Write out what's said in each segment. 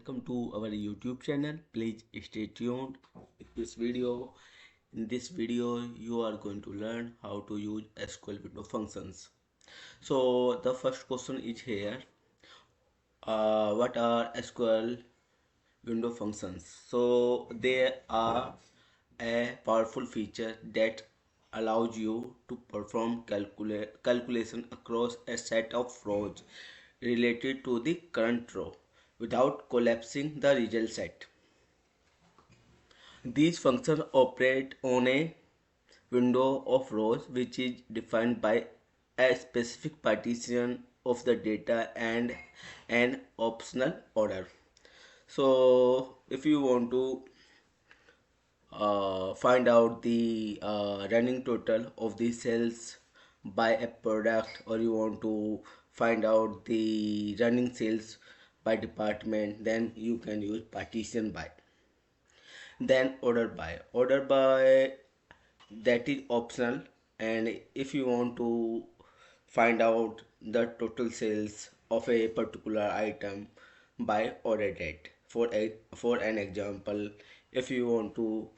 welcome to our YouTube channel. Please stay tuned with this video. In this video, you are going to learn how to use SQL Window Functions. So the first question is here. What are SQL Window Functions? So they are a powerful feature that allows you to perform calculation across a set of rows related to the current row without collapsing the result set. These functions operate on a window of rows which is defined by a specific partition of the data and an optional order. So if you want to find out the running total of the sales by a product, or you want to find out the running sales by department, then you can use partition by. Then order by that is optional, and if you want to find out the total sales of a particular item by order date, for an example, if you want to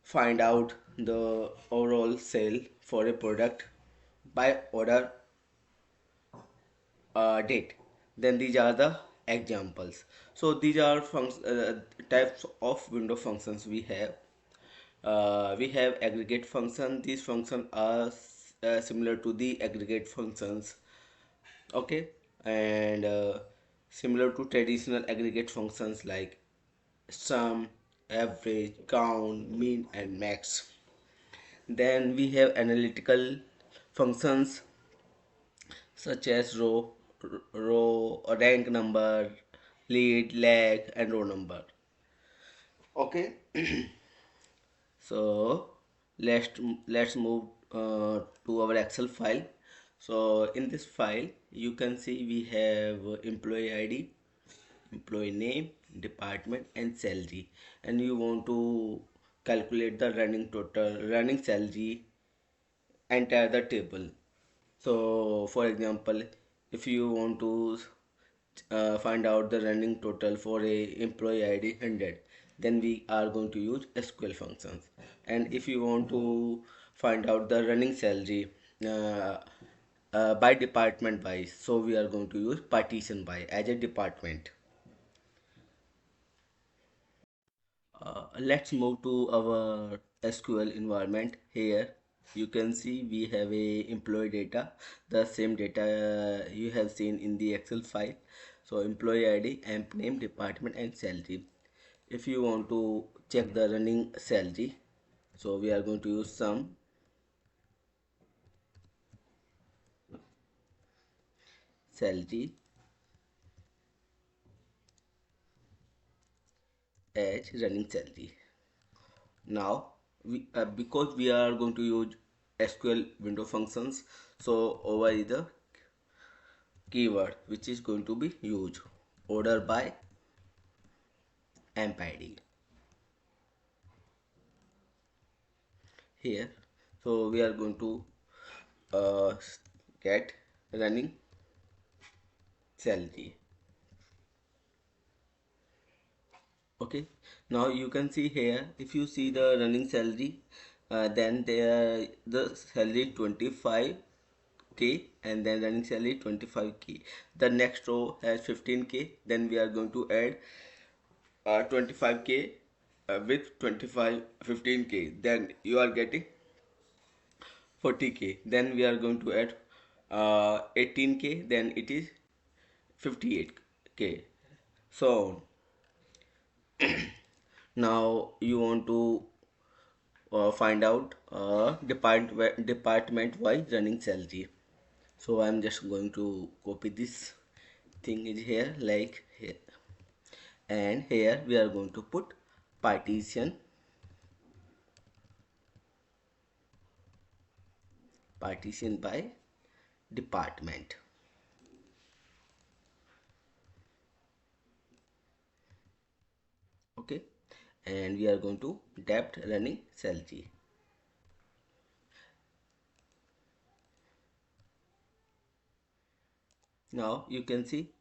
find out the overall sale for a product by order date, then these are the examples. So these are types of window functions we have. We have aggregate function. These functions are similar to the aggregate functions, okay, and similar to traditional aggregate functions like sum, average, count, mean, and max. Then we have analytical functions such as rank number, lead, lag, and row number. Okay. So let's move to our Excel file. So in this file, you can see we have employee ID, employee name, department, and salary, and you want to calculate the running total, running salary, enter the table. So for example, if you want to find out the running total for a employee ID 100, then we are going to use SQL functions. And if you want to find out the running salary uh, by department wise, so we are going to use partition by as a department. Let's move to our SQL environment. Here you can see we have a employee data, the same data you have seen in the Excel file. So employee ID, emp name, department, and salary. If you want to check the running salary, so we are going to use sum salary as running salary. Now because we are going to use SQL window functions, so over is the keyword which is going to be used, order by emp id here. So we are going to uh, get running salary. Okay, now you can see here, if you see the running salary, then there the salary 25k, and then running salary 25k. The next row has 15k, then we are going to add 25k with 15k, then you are getting 40k. Then we are going to add 18k, then it is 58k, so on. Now you want to find out department wise running salary. So I'm just going to copy this thing is here, like here, and here we are going to put partition by department. Okay, and we are going to debt running salary. Now you can see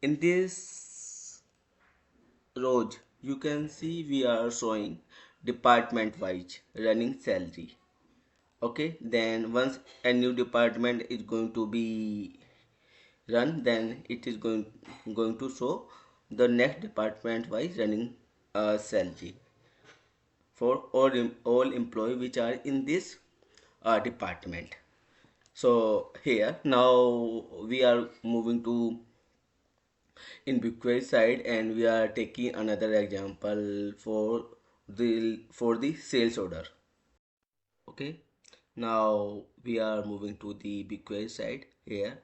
in this rows you can see we are showing department wise running salary. Okay, then once a new department is going to be run, then it is going to show the next department wise running salary for all employee which are in this department. So here now we are moving to in BigQuery side, and we are taking another example for the sales order. Okay, now we are moving to the BigQuery side here.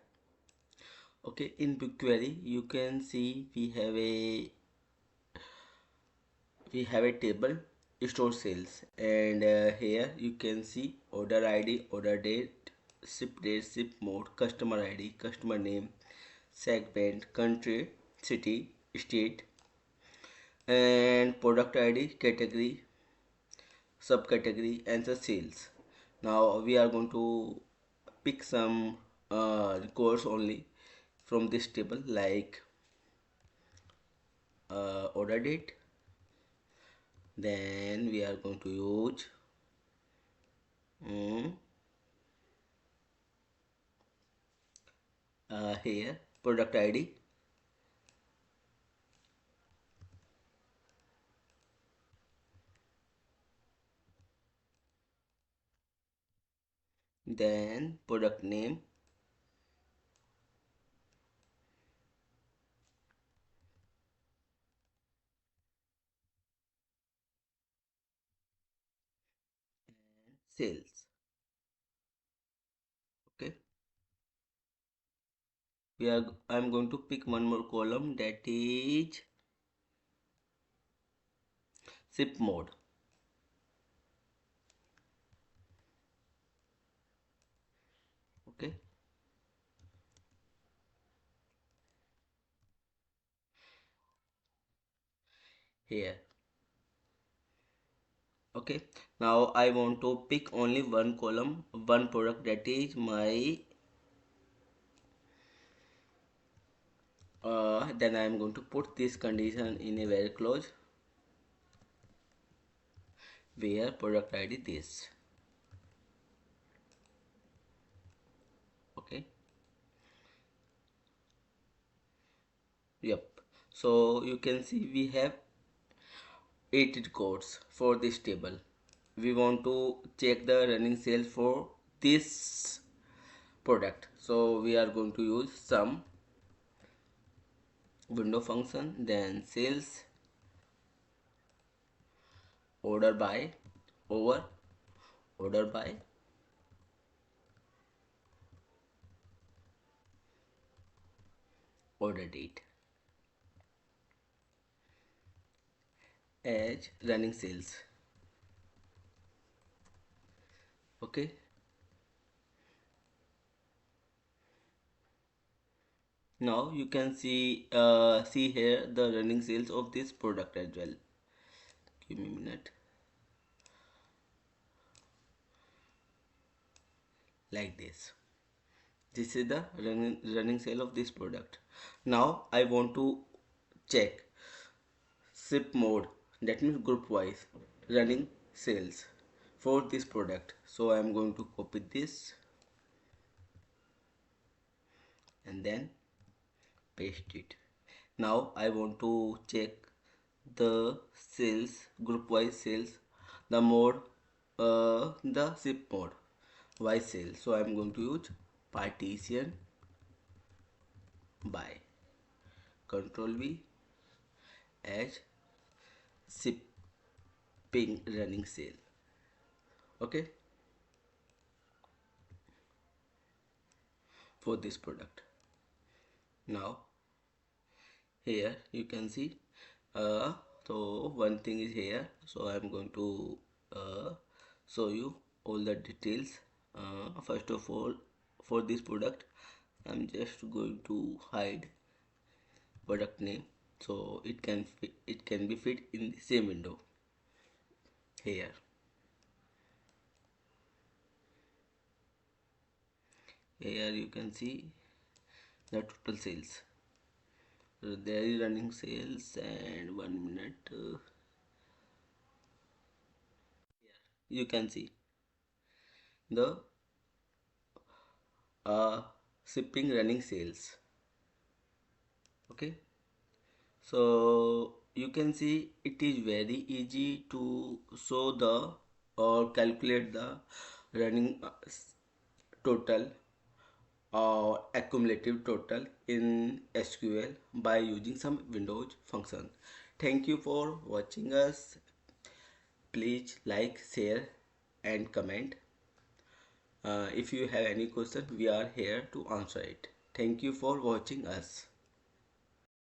Okay, in BigQuery you can see we have a table store sales, and here you can see order id, order date, ship mode, customer id, customer name, segment, country, city, state, and product id, category, subcategory, and the sales. Now we are going to pick some records only from this table, like order date. Then we are going to use here product id, then product name, sales. Okay, I'm going to pick one more column, that is ship mode. Okay, here. Okay, now I want to pick only one column, one product, that is my then I am going to put this condition in a very close, where product id this. Okay, yep. So you can see we have 8 records for this table. We want to check the running sales for this product, so we are going to use some window function, then sales, order by, over, order by, order date as running sales. Okay, now you can see here the running sales of this product as well. Give me a minute. Like this is the running sale of this product. Now I want to check ship mode, that means group wise running sales for this product. So I am going to copy this and then paste it. Now I want to check the sales, group wise sales, the mode, the ship mode wise sales. So I am going to use partition by, control V, as shipping running sale. Okay, for this product. Now here you can see so one thing is here, so I'm going to show you all the details. First of all, for this product I'm just going to hide product name, so it can be fit in the same window. Here you can see the total sales. there is running sales and 1 minute. You can see the shipping running sales. Okay, so you can see it is very easy to show the or calculate the running total or accumulative total in SQL by using some Windows function. Thank you for watching us. Please like, share and comment. If you have any question, we are here to answer it. Thank you for watching us.